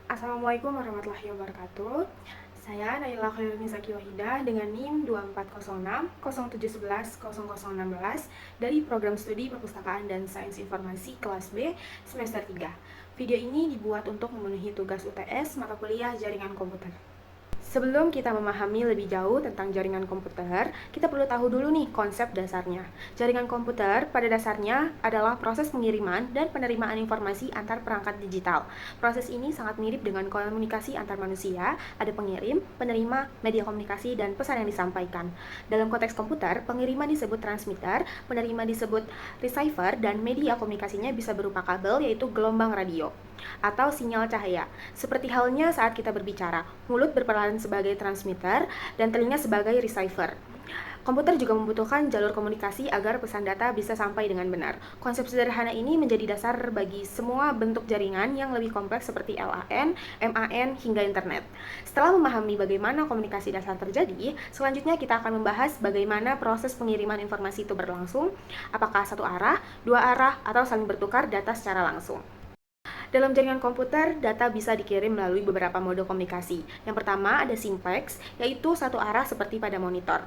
Assalamualaikum warahmatullahi wabarakatuh. Saya Naila Khairunnisa Wahidah dengan NIM 2406 0711 0016 dari Program Studi Perpustakaan dan Sains Informasi kelas B semester 3. Video ini dibuat untuk memenuhi tugas UTS mata kuliah Jaringan Komputer. Sebelum kita memahami lebih jauh tentang jaringan komputer, kita perlu tahu dulu nih konsep dasarnya. Jaringan komputer pada dasarnya adalah proses pengiriman dan penerimaan informasi antar perangkat digital. Proses ini sangat mirip dengan komunikasi antar manusia, ada pengirim, penerima, media komunikasi, dan pesan yang disampaikan. Dalam konteks komputer, pengiriman disebut transmitter, penerima disebut receiver, dan media komunikasinya bisa berupa kabel yaitu gelombang radio atau sinyal cahaya. Seperti halnya saat kita berbicara, mulut berperan sebagai transmitter dan telinga sebagai receiver. Komputer juga membutuhkan jalur komunikasi agar pesan data bisa sampai dengan benar. Konsep sederhana ini menjadi dasar bagi semua bentuk jaringan yang lebih kompleks seperti LAN, MAN, hingga internet. Setelah memahami bagaimana komunikasi dasar terjadi, selanjutnya kita akan membahas bagaimana proses pengiriman informasi itu berlangsung, apakah satu arah, dua arah, atau saling bertukar data secara langsung. Dalam jaringan komputer, data bisa dikirim melalui beberapa mode komunikasi. Yang pertama ada simplex, yaitu satu arah seperti pada monitor.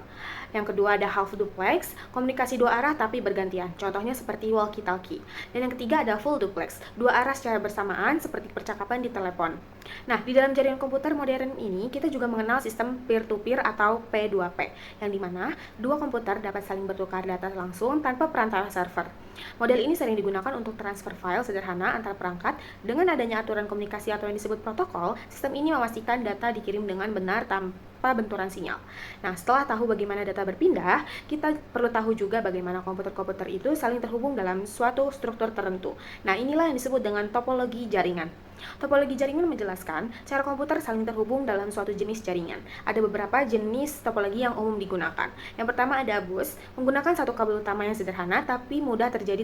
Yang kedua ada half duplex, komunikasi dua arah tapi bergantian, contohnya seperti walkie-talkie. Dan yang ketiga ada full duplex, dua arah secara bersamaan seperti percakapan di telepon. Nah, di dalam jaringan komputer modern ini, kita juga mengenal sistem peer-to-peer atau P2P, yang dimana dua komputer dapat saling bertukar data langsung tanpa perantara server. Model ini sering digunakan untuk transfer file sederhana antar perangkat. Dengan adanya aturan komunikasi atau yang disebut protokol, sistem ini memastikan data dikirim dengan benar tanpa benturan sinyal. Nah, setelah tahu bagaimana data berpindah, kita perlu tahu juga bagaimana komputer-komputer itu saling terhubung dalam suatu struktur tertentu. Nah, inilah yang disebut dengan topologi jaringan. Topologi jaringan menjelaskan cara komputer saling terhubung dalam suatu jenis jaringan. Ada beberapa jenis topologi yang umum digunakan. Yang pertama ada bus, menggunakan satu kabel utama yang sederhana tapi mudah terjadi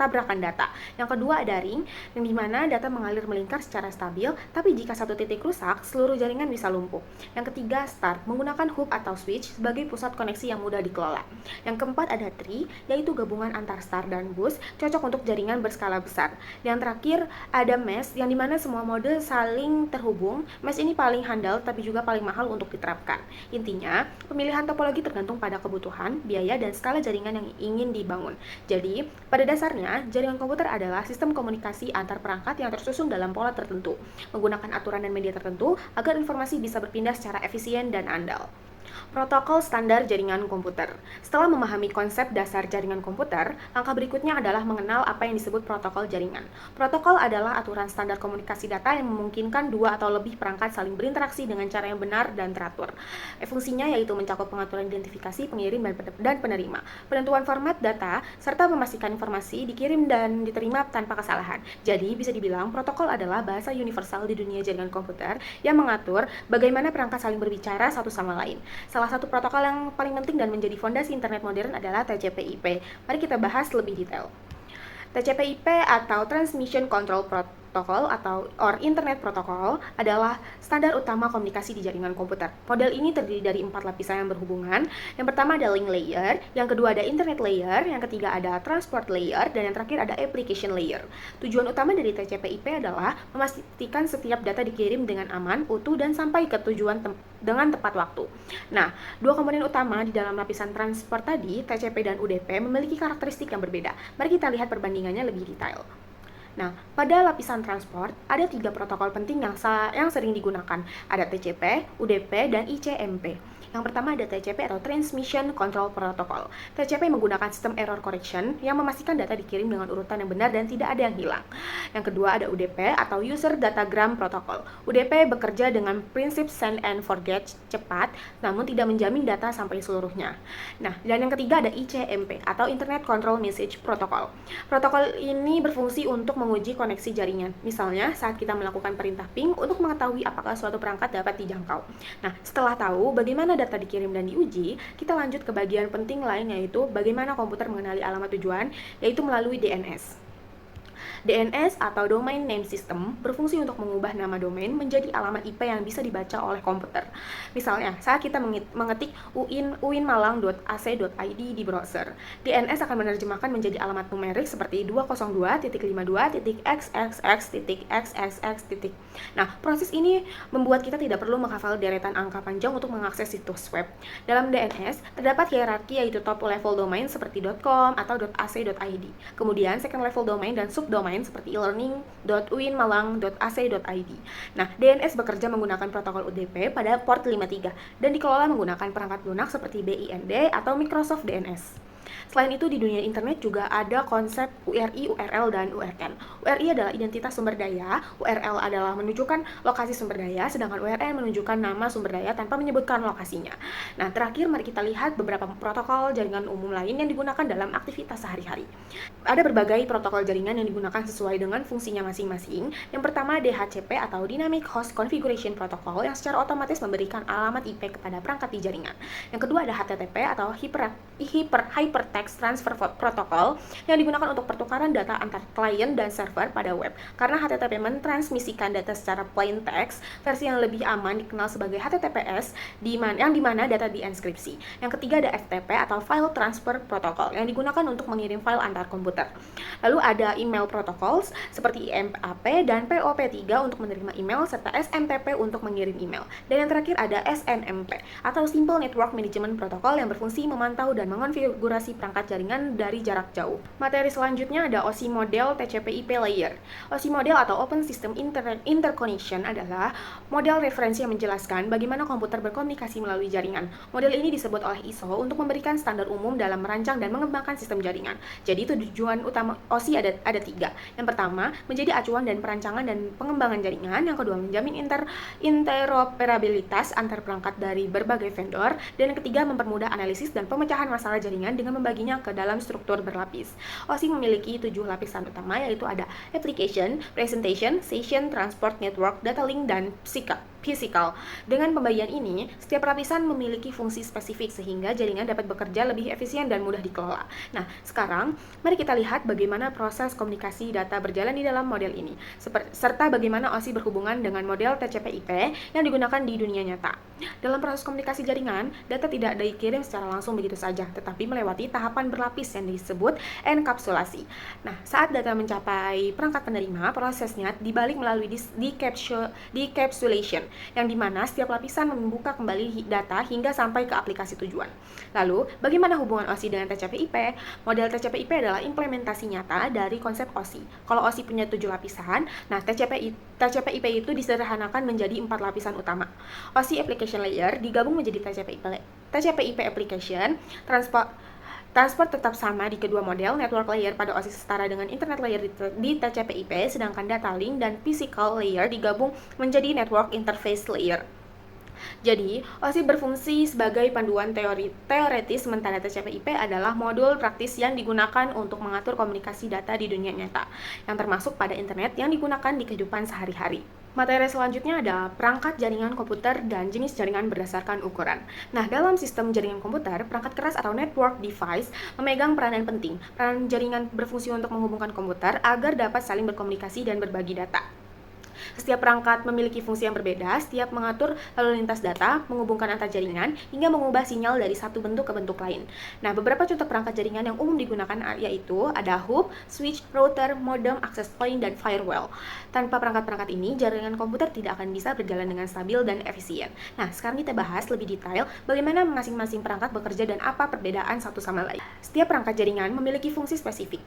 tabrakan data. Yang kedua ada ring, yang dimana data mengalir melingkar secara stabil, tapi jika satu titik rusak, seluruh jaringan bisa lumpuh. Yang ketiga star, menggunakan hub atau switch sebagai pusat koneksi yang mudah dikelola. Yang keempat ada tree, yaitu gabungan antar star dan bus, cocok untuk jaringan berskala besar. Yang terakhir ada mesh, yang dimana semua mode saling terhubung. Mesh ini paling handal tapi juga paling mahal untuk diterapkan. Intinya, pemilihan topologi tergantung pada kebutuhan, biaya, dan skala jaringan yang ingin dibangun. Jadi, pada dasarnya, jaringan komputer adalah sistem komunikasi antar perangkat yang tersusun dalam pola tertentu, menggunakan aturan dan media tertentu agar informasi bisa berpindah secara efisien dan andal. Protokol standar jaringan komputer. Setelah memahami konsep dasar jaringan komputer, langkah berikutnya adalah mengenal apa yang disebut protokol jaringan. Protokol adalah aturan standar komunikasi data yang memungkinkan dua atau lebih perangkat saling berinteraksi dengan cara yang benar dan teratur. Fungsinya yaitu mencakup pengaturan identifikasi pengirim dan penerima, penentuan format data, serta memastikan informasi dikirim dan diterima tanpa kesalahan. Jadi, bisa dibilang protokol adalah bahasa universal di dunia jaringan komputer yang mengatur bagaimana perangkat saling berbicara satu sama lain. Salah satu protokol yang paling penting dan menjadi fondasi internet modern adalah TCP/IP. Mari kita bahas lebih detail. TCP/IP atau Transmission Control Protocol atau Internet Protocol adalah standar utama komunikasi di jaringan komputer. Model ini terdiri dari 4 lapisan yang berhubungan. Yang pertama ada link layer, yang kedua ada internet layer, yang ketiga ada transport layer, dan yang terakhir ada application layer. Tujuan utama dari TCP/IP adalah memastikan setiap data dikirim dengan aman, utuh, dan sampai ke tujuan dengan tepat waktu. Nah, dua komponen utama di dalam lapisan transport tadi, TCP dan UDP, memiliki karakteristik yang berbeda. Mari kita lihat perbandingannya lebih detail. Nah, pada lapisan transport, ada 3 protokol penting yang sering digunakan. Ada TCP, UDP, dan ICMP. Yang pertama ada TCP atau Transmission Control Protocol. TCP menggunakan sistem error correction yang memastikan data dikirim dengan urutan yang benar dan tidak ada yang hilang. Yang kedua ada UDP atau User Datagram Protocol. UDP bekerja dengan prinsip send and forget, cepat, namun tidak menjamin data sampai seluruhnya. Nah, dan yang ketiga ada ICMP atau Internet Control Message Protocol. Protokol ini berfungsi untuk menguji koneksi jaringan. Misalnya, saat kita melakukan perintah ping untuk mengetahui apakah suatu perangkat dapat dijangkau. Nah, setelah tahu bagaimana data dikirim dan diuji, kita lanjut ke bagian penting lain yaitu bagaimana komputer mengenali alamat tujuan, yaitu melalui DNS. DNS atau Domain Name System berfungsi untuk mengubah nama domain menjadi alamat IP yang bisa dibaca oleh komputer. Misalnya, saat kita mengetik uinmalang.ac.id di browser, DNS akan menerjemahkan menjadi alamat numerik seperti 202.52.xxx.xxx. Nah, proses ini membuat kita tidak perlu menghafal deretan angka panjang untuk mengakses situs web. Dalam DNS, terdapat hierarki yaitu top level domain seperti .com atau .ac.id. Kemudian second level domain dan subdomain seperti e-learning.uinmalang.ac.id. Nah, DNS bekerja menggunakan protokol UDP pada port 53 dan dikelola menggunakan perangkat lunak seperti BIND atau Microsoft DNS. Selain itu, di dunia internet juga ada konsep URI, URL, dan URN. URI adalah identitas sumber daya, URL adalah menunjukkan lokasi sumber daya, sedangkan URN menunjukkan nama sumber daya tanpa menyebutkan lokasinya. Nah, terakhir mari kita lihat beberapa protokol jaringan umum lain yang digunakan dalam aktivitas sehari-hari. Ada berbagai protokol jaringan yang digunakan sesuai dengan fungsinya masing-masing. Yang pertama, DHCP atau Dynamic Host Configuration Protocol yang secara otomatis memberikan alamat IP kepada perangkat di jaringan. Yang kedua ada HTTP atau Hypertext Transfer Protocol yang digunakan untuk pertukaran data antar klien dan server pada web. Karena HTTP mentransmisikan data secara plain text, versi yang lebih aman dikenal sebagai HTTPS, yang dimana data dienkripsi. Yang ketiga ada FTP atau File Transfer Protocol yang digunakan untuk mengirim file antar komputer. Lalu ada email protocols seperti IMAP dan POP3 untuk menerima email serta SMTP untuk mengirim email. Dan yang terakhir ada SNMP atau Simple Network Management Protocol yang berfungsi memantau dan mengonfigurasi perangkat jaringan dari jarak jauh. Materi selanjutnya ada OSI model TCP/IP layer. OSI model atau Open System Interconnection adalah model referensi yang menjelaskan bagaimana komputer berkomunikasi melalui jaringan. Model ini disebut oleh ISO untuk memberikan standar umum dalam merancang dan mengembangkan sistem jaringan. Jadi tujuan utama OSI ada tiga. Yang pertama, menjadi acuan dan perancangan dan pengembangan jaringan. Yang kedua, menjamin interoperabilitas antar perangkat dari berbagai vendor. Dan yang ketiga, mempermudah analisis dan pemecahan masalah jaringan dengan membaginya ke dalam struktur berlapis. OSI memiliki 7 lapisan utama, yaitu ada Application, Presentation, Session, Transport, Network, Data Link, dan Physical. Dengan pembagian ini, setiap lapisan memiliki fungsi spesifik sehingga jaringan dapat bekerja lebih efisien dan mudah dikelola. Nah, sekarang mari kita lihat bagaimana proses komunikasi data berjalan di dalam model ini, serta bagaimana OSI berhubungan dengan model TCP/IP yang digunakan di dunia nyata. Dalam proses komunikasi jaringan, data tidak dikirim secara langsung begitu saja, tetapi melewati tahapan berlapis yang disebut enkapsulasi. Nah, saat data mencapai perangkat penerima, prosesnya dibalik melalui decapsulation, yang dimana setiap lapisan membuka kembali data hingga sampai ke aplikasi tujuan. Lalu, bagaimana hubungan OSI dengan TCP/IP? Model TCP/IP adalah implementasi nyata dari konsep OSI. Kalau OSI punya 7 lapisan, nah TCP/IP itu disederhanakan menjadi 4 lapisan utama. OSI Application Layer digabung menjadi TCP/IP Application. Transport tetap sama di kedua model. Network layer pada OSI setara dengan internet layer di TCP/IP, sedangkan data link dan physical layer digabung menjadi network interface layer. Jadi, OSI berfungsi sebagai panduan teoretis, sementara TCP/IP adalah modul praktis yang digunakan untuk mengatur komunikasi data di dunia nyata, yang termasuk pada internet yang digunakan di kehidupan sehari-hari. Materi selanjutnya ada perangkat jaringan komputer dan jenis jaringan berdasarkan ukuran. Nah, dalam sistem jaringan komputer, perangkat keras atau network device memegang peranan penting. Peranan jaringan berfungsi untuk menghubungkan komputer agar dapat saling berkomunikasi dan berbagi data. Setiap perangkat memiliki fungsi yang berbeda, setiap mengatur lalu lintas data, menghubungkan antar jaringan, hingga mengubah sinyal dari satu bentuk ke bentuk lain. Nah, beberapa contoh perangkat jaringan yang umum digunakan yaitu ada hub, switch, router, modem, access point, dan firewall. Tanpa perangkat-perangkat ini, jaringan komputer tidak akan bisa berjalan dengan stabil dan efisien. Nah, sekarang kita bahas lebih detail bagaimana masing-masing perangkat bekerja dan apa perbedaan satu sama lain. Setiap perangkat jaringan memiliki fungsi spesifik.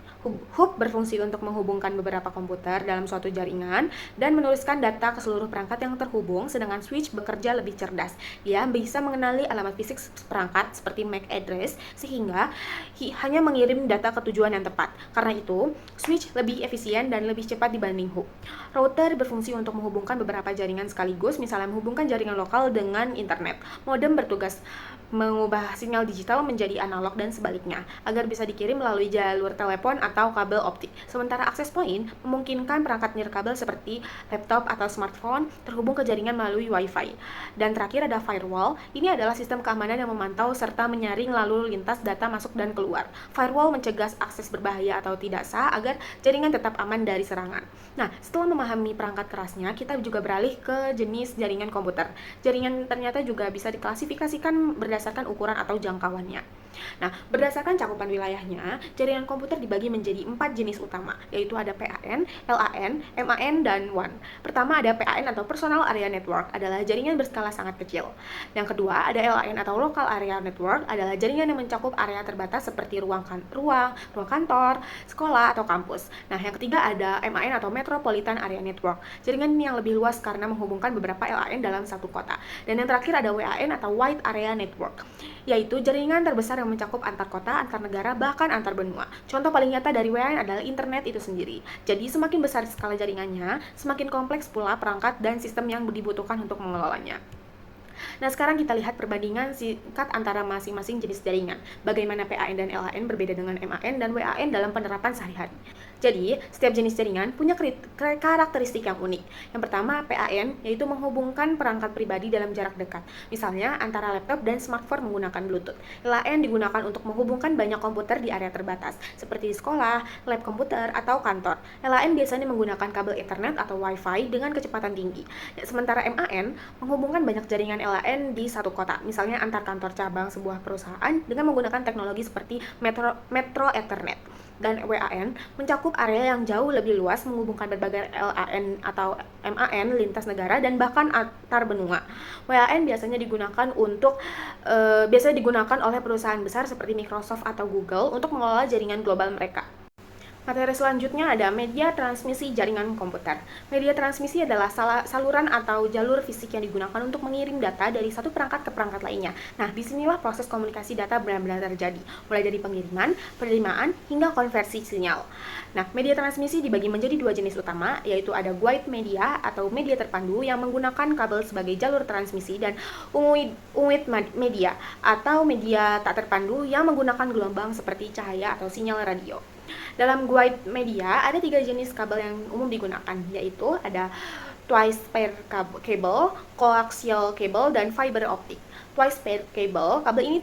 Hub berfungsi untuk menghubungkan beberapa komputer dalam suatu jaringan dan menuliskan data ke seluruh perangkat yang terhubung, sedangkan switch bekerja lebih cerdas. Dia bisa mengenali alamat fisik perangkat seperti MAC address, sehingga hanya mengirim data ke tujuan yang tepat. Karena itu, switch lebih efisien dan lebih cepat dibanding hub. Router berfungsi untuk menghubungkan beberapa jaringan sekaligus, misalnya menghubungkan jaringan lokal dengan internet. Modem bertugas mengubah sinyal digital menjadi analog dan sebaliknya, agar bisa dikirim melalui jalur telepon atau kabel optik. Sementara access point memungkinkan perangkat nirkabel seperti laptop atau smartphone terhubung ke jaringan melalui Wi-Fi. Dan terakhir ada firewall. Ini adalah sistem keamanan yang memantau serta menyaring lalu lintas data masuk dan keluar. Firewall mencegah akses berbahaya atau tidak sah agar jaringan tetap aman dari serangan. Nah, setelah memahami perangkat kerasnya, kita juga beralih ke jenis jaringan komputer. Jaringan ternyata juga bisa diklasifikasikan berdasarkan ukuran atau jangkauannya. Nah, berdasarkan cakupan wilayahnya, jaringan komputer dibagi menjadi 4 jenis utama, yaitu ada PAN, LAN, MAN, dan WAN. Pertama ada PAN atau Personal Area Network, adalah jaringan berskala sangat kecil. Yang kedua ada LAN atau Local Area Network, adalah jaringan yang mencakup area terbatas seperti ruang kantor, sekolah, atau kampus. Nah, yang ketiga ada MAN atau Metropolitan Area Network, jaringan yang lebih luas karena menghubungkan beberapa LAN dalam satu kota. Dan yang terakhir ada WAN atau Wide Area Network, yaitu jaringan terbesar yang mencakup antar kota, antar negara, bahkan antar benua. Contoh paling nyata dari WAN adalah internet itu sendiri. Jadi semakin besar skala jaringannya, semakin kompleks pula perangkat dan sistem yang dibutuhkan untuk mengelolanya. Nah, sekarang kita lihat perbandingan singkat antara masing-masing jenis jaringan. Bagaimana PAN dan LAN berbeda dengan MAN dan WAN dalam penerapan sehari-hari. Jadi, setiap jenis jaringan punya karakteristik yang unik. Yang pertama, PAN, yaitu menghubungkan perangkat pribadi dalam jarak dekat. Misalnya, antara laptop dan smartphone menggunakan Bluetooth. LAN digunakan untuk menghubungkan banyak komputer di area terbatas, seperti di sekolah, lab komputer, atau kantor. LAN biasanya menggunakan kabel Ethernet atau Wi-Fi dengan kecepatan tinggi. Sementara MAN menghubungkan banyak jaringan LAN di satu kota, misalnya antar kantor cabang sebuah perusahaan dengan menggunakan teknologi seperti Metro Ethernet. Dan WAN mencakup area yang jauh lebih luas, menghubungkan berbagai LAN atau MAN lintas negara dan bahkan antar benua. WAN biasanya digunakan oleh perusahaan besar seperti Microsoft atau Google untuk mengelola jaringan global mereka. Materi selanjutnya ada media transmisi jaringan komputer. Media transmisi adalah saluran atau jalur fisik yang digunakan untuk mengirim data dari satu perangkat ke perangkat lainnya. Nah, disinilah proses komunikasi data benar-benar terjadi, mulai dari pengiriman, penerimaan, hingga konversi sinyal. Nah, media transmisi dibagi menjadi dua jenis utama, yaitu ada guide media atau media terpandu yang menggunakan kabel sebagai jalur transmisi, dan unguid media atau media tak terpandu yang menggunakan gelombang seperti cahaya atau sinyal radio. Dalam guide media ada 3 jenis kabel yang umum digunakan, yaitu ada twice pair cable, coaxial cable, dan fiber optic. Twice pair cable, kabel ini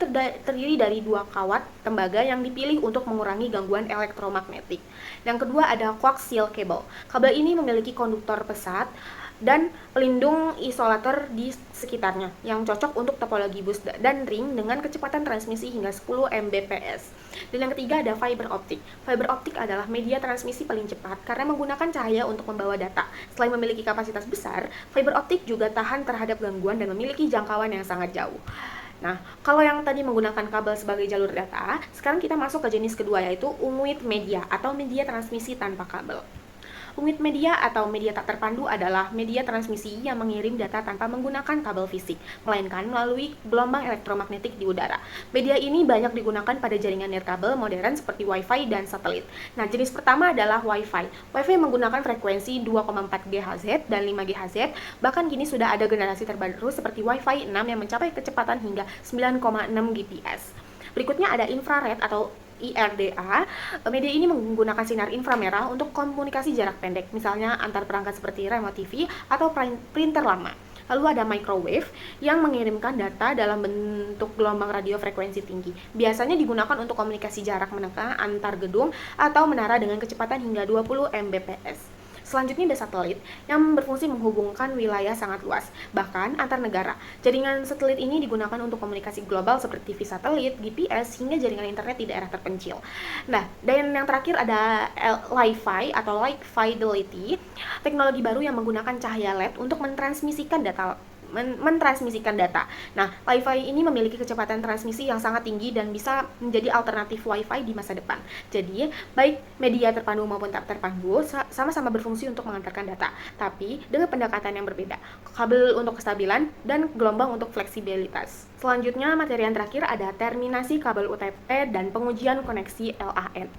terdiri dari 2 kawat tembaga yang dipilih untuk mengurangi gangguan elektromagnetik. Yang kedua ada coaxial cable. Kabel ini memiliki konduktor pesat dan pelindung isolator di sekitarnya yang cocok untuk topologi bus dan ring dengan kecepatan transmisi hingga 10 Mbps. Dan yang ketiga ada fiber optic. Fiber optic adalah media transmisi paling cepat karena menggunakan cahaya untuk membawa data. Selain memiliki kapasitas besar, fiber optic juga tahan terhadap gangguan dan memiliki jangkauan yang sangat jauh. Nah, kalau yang tadi menggunakan kabel sebagai jalur data, sekarang kita masuk ke jenis kedua, yaitu unguid media atau media transmisi tanpa kabel. Unit media atau media tak terpandu adalah media transmisi yang mengirim data tanpa menggunakan kabel fisik, melainkan melalui gelombang elektromagnetik di udara. Media ini banyak digunakan pada jaringan nirkabel modern seperti Wi-Fi dan satelit. Nah, jenis pertama adalah Wi-Fi. Wi-Fi menggunakan frekuensi 2,4 GHz dan 5 GHz, bahkan kini sudah ada generasi terbaru seperti Wi-Fi 6 yang mencapai kecepatan hingga 9,6 Gbps. Berikutnya ada infrared atau IRDA. Media ini menggunakan sinar inframerah untuk komunikasi jarak pendek, misalnya antar perangkat seperti remote TV atau printer lama. Lalu ada microwave yang mengirimkan data dalam bentuk gelombang radio frekuensi tinggi. Biasanya digunakan untuk komunikasi jarak menengah antar gedung atau menara dengan kecepatan hingga 20 Mbps. Selanjutnya ada satelit yang berfungsi menghubungkan wilayah sangat luas, bahkan antar negara. Jaringan satelit ini digunakan untuk komunikasi global seperti TV satelit, GPS, hingga jaringan internet di daerah terpencil. Nah, dan yang terakhir ada Li-Fi atau Light Fidelity, teknologi baru yang menggunakan cahaya LED untuk mentransmisikan data. Nah, Li-Fi ini memiliki kecepatan transmisi yang sangat tinggi dan bisa menjadi alternatif Wi-Fi di masa depan. Jadi, baik media terpandu maupun tak terpandu sama-sama berfungsi untuk mengantarkan data, tapi dengan pendekatan yang berbeda. Kabel untuk kestabilan dan gelombang untuk fleksibilitas. Selanjutnya, materi yang terakhir ada terminasi kabel UTP dan pengujian koneksi LAN.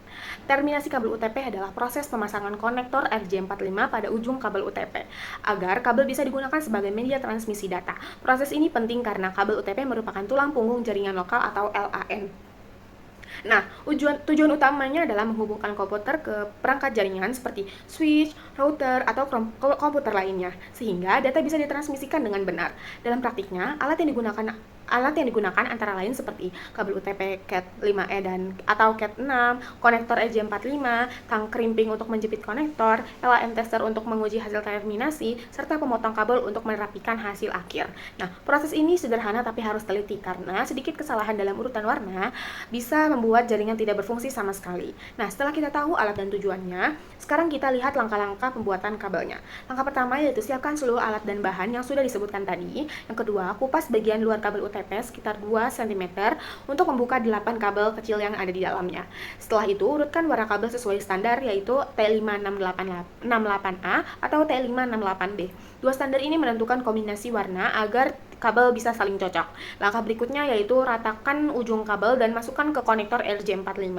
Terminasi kabel UTP adalah proses pemasangan konektor RJ45 pada ujung kabel UTP, agar kabel bisa digunakan sebagai media transmisi data. Proses ini penting karena kabel UTP merupakan tulang punggung jaringan lokal atau LAN. Nah, tujuan utamanya adalah menghubungkan komputer ke perangkat jaringan seperti switch, router, atau komputer lainnya, sehingga data bisa ditransmisikan dengan benar. Dalam praktiknya, alat yang digunakan antara lain seperti kabel UTP Cat5e atau Cat6, konektor EJ45, tang crimping untuk menjepit konektor, LAN tester untuk menguji hasil terminasi, serta pemotong kabel untuk merapikan hasil akhir. Nah, proses ini sederhana tapi harus teliti karena sedikit kesalahan dalam urutan warna bisa membuat jaringan tidak berfungsi sama sekali. Nah, setelah kita tahu alat dan tujuannya, sekarang kita lihat langkah-langkah pembuatan kabelnya. Langkah pertama yaitu siapkan seluruh alat dan bahan yang sudah disebutkan tadi. Yang kedua, kupas bagian luar kabel UTP sekitar 2 cm untuk membuka 8 kabel kecil yang ada di dalamnya. Setelah itu, urutkan warna kabel sesuai standar yaitu T5668A atau T568B. Dua standar ini menentukan kombinasi warna agar kabel bisa saling cocok. Langkah berikutnya yaitu ratakan ujung kabel dan masukkan ke konektor RJ45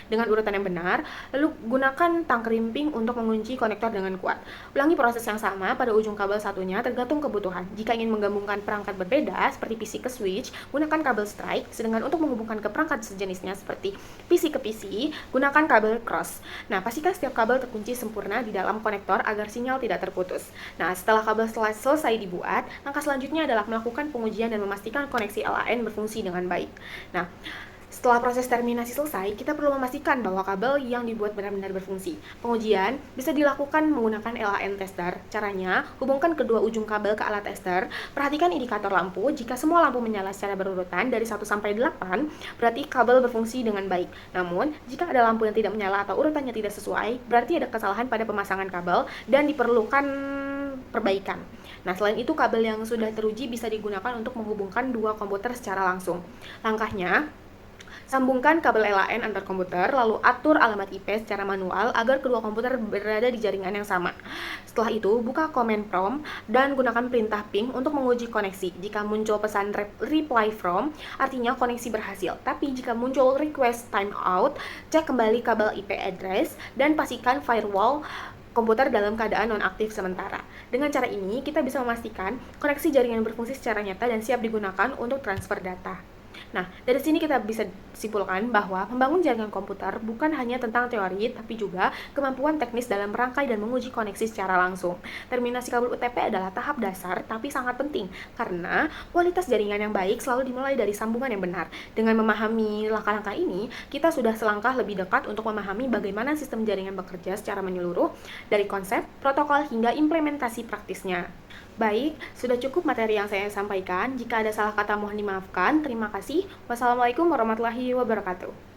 dengan urutan yang benar, lalu gunakan tang crimping untuk mengunci konektor dengan kuat. Ulangi proses yang sama pada ujung kabel satunya tergantung kebutuhan. Jika ingin menggabungkan perangkat berbeda seperti PC ke switch, gunakan kabel strike, sedangkan untuk menghubungkan ke perangkat sejenisnya seperti PC ke PC, gunakan kabel cross. Nah, pastikan setiap kabel terkunci sempurna di dalam konektor agar sinyal tidak terputus. Nah, setelah kabel selesai dibuat, langkah selanjutnya adalah melakukan pengujian dan memastikan koneksi LAN berfungsi dengan baik. Nah, setelah proses terminasi selesai, kita perlu memastikan bahwa kabel yang dibuat benar-benar berfungsi. Pengujian bisa dilakukan menggunakan LAN tester. Caranya, hubungkan kedua ujung kabel ke alat tester. Perhatikan indikator lampu. Jika semua lampu menyala secara berurutan dari 1 sampai 8, berarti kabel berfungsi dengan baik. Namun, jika ada lampu yang tidak menyala atau urutannya tidak sesuai, berarti ada kesalahan pada pemasangan kabel dan diperlukan perbaikan. Nah, selain itu, kabel yang sudah teruji bisa digunakan untuk menghubungkan dua komputer secara langsung. Langkahnya, sambungkan kabel LAN antar komputer, lalu atur alamat IP secara manual agar kedua komputer berada di jaringan yang sama. Setelah itu, buka command prompt dan gunakan perintah ping untuk menguji koneksi. Jika muncul pesan reply from, artinya koneksi berhasil. Tapi jika muncul request timeout, cek kembali kabel IP address dan pastikan firewall komputer dalam keadaan nonaktif sementara. Dengan cara ini, kita bisa memastikan koneksi jaringan berfungsi secara nyata dan siap digunakan untuk transfer data. Nah, dari sini kita bisa simpulkan bahwa membangun jaringan komputer bukan hanya tentang teori, tapi juga kemampuan teknis dalam merangkai dan menguji koneksi secara langsung. Terminasi kabel UTP adalah tahap dasar, tapi sangat penting, karena kualitas jaringan yang baik selalu dimulai dari sambungan yang benar. Dengan memahami langkah-langkah ini, kita sudah selangkah lebih dekat untuk memahami bagaimana sistem jaringan bekerja secara menyeluruh, dari konsep, protokol, hingga implementasi praktisnya. Baik, sudah cukup materi yang saya sampaikan. Jika ada salah kata mohon dimaafkan. Terima kasih. Wassalamualaikum warahmatullahi wabarakatuh.